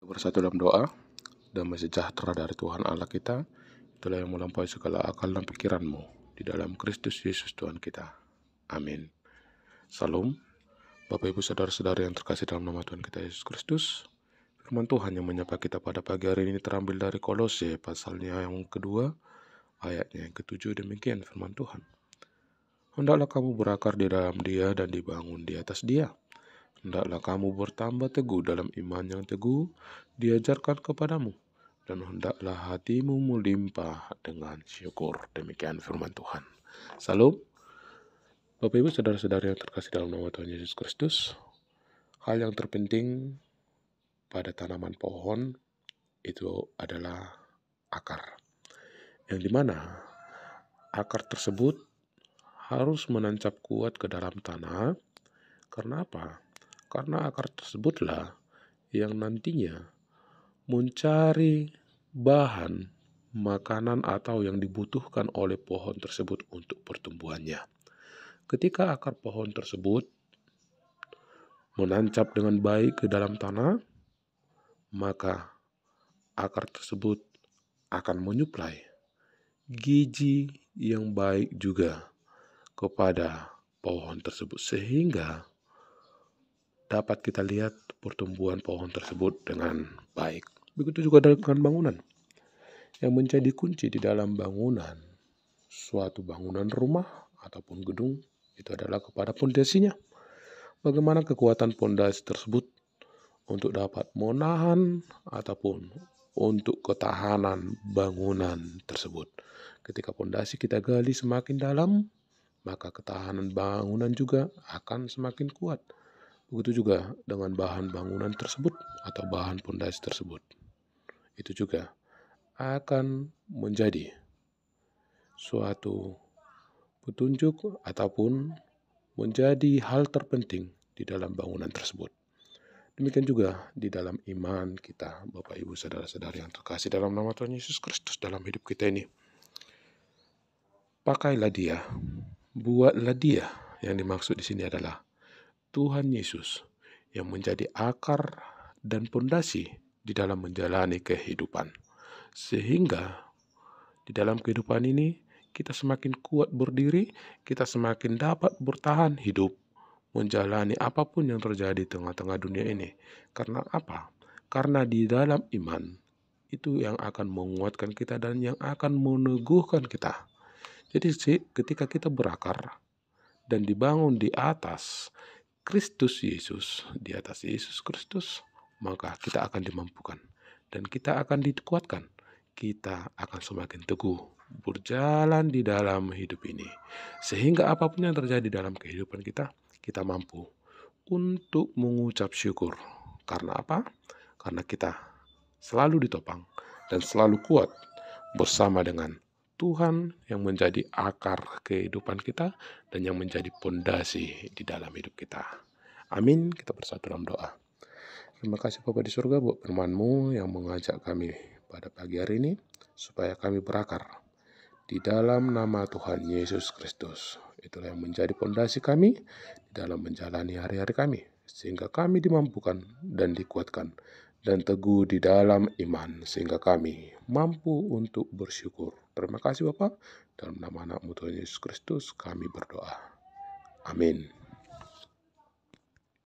Bersatu dalam doa, damai sejahtera dari Tuhan Allah kita, itulah yang melampaui segala akal dan pikiranmu, di dalam Kristus Yesus Tuhan kita. Amin. Salam, Bapak Ibu Saudara-saudara yang terkasih dalam nama Tuhan kita Yesus Kristus. Firman Tuhan yang menyapa kita pada pagi hari ini terambil dari Kolose, pasalnya yang kedua, ayatnya yang ketujuh. Demikian firman Tuhan. Hendaklah kamu berakar di dalam Dia dan dibangun di atas Dia. Hendaklah kamu bertambah teguh dalam iman yang teguh diajarkan kepadamu, dan hendaklah hatimu melimpah dengan syukur. Demikian firman Tuhan. Salam, Bapak Ibu Saudara-saudara yang terkasih dalam nama Tuhan Yesus Kristus. Hal yang terpenting pada tanaman pohon itu adalah akar, yang dimana akar tersebut harus menancap kuat ke dalam tanah. Karena apa? Karena akar tersebutlah yang nantinya mencari bahan makanan atau yang dibutuhkan oleh pohon tersebut untuk pertumbuhannya. Ketika akar pohon tersebut menancap dengan baik ke dalam tanah, maka akar tersebut akan menyuplai gizi yang baik juga kepada pohon tersebut, sehingga dapat kita lihat pertumbuhan pohon tersebut dengan baik. Begitu juga dengan bangunan. Yang menjadi kunci di dalam bangunan, suatu bangunan rumah ataupun gedung, itu adalah kepada pondasinya. Bagaimana kekuatan pondasi tersebut untuk dapat menahan ataupun untuk ketahanan bangunan tersebut. Ketika pondasi kita gali semakin dalam, maka ketahanan bangunan juga akan semakin kuat. Begitu juga dengan bahan bangunan tersebut atau bahan pondasi tersebut. Itu juga akan menjadi suatu petunjuk ataupun menjadi hal terpenting di dalam bangunan tersebut. Demikian juga di dalam iman kita, Bapak Ibu Saudara-saudari yang terkasih dalam nama Tuhan Yesus Kristus dalam hidup kita ini. Pakailah Dia, buatlah Dia. Yang dimaksud di sini adalah Tuhan Yesus yang menjadi akar dan pondasi di dalam menjalani kehidupan. Sehingga di dalam kehidupan ini kita semakin kuat berdiri, kita semakin dapat bertahan hidup, menjalani apapun yang terjadi di tengah-tengah dunia ini. Karena apa? Karena di dalam iman itu yang akan menguatkan kita dan yang akan meneguhkan kita. Jadi ketika kita berakar dan dibangun di atas Kristus Yesus, di atas Yesus Kristus, maka kita akan dimampukan dan kita akan dikuatkan. Kita akan semakin teguh berjalan di dalam hidup ini, sehingga apapun yang terjadi dalam kehidupan kita, kita mampu untuk mengucap syukur. Karena apa? Karena kita selalu ditopang dan selalu kuat bersama dengan Tuhan yang menjadi akar kehidupan kita dan yang menjadi pondasi di dalam hidup kita. Amin. Kita bersatu dalam doa. Terima kasih Bapa di surga buat firman-Mu yang mengajak kami pada pagi hari ini supaya kami berakar di dalam nama Tuhan Yesus Kristus. Itulah yang menjadi pondasi kami di dalam menjalani hari-hari kami, sehingga kami dimampukan dan dikuatkan dan teguh di dalam iman, sehingga kami mampu untuk bersyukur. Terima kasih Bapak, dalam nama anak-Mu Tuhan Yesus Kristus kami berdoa. Amin.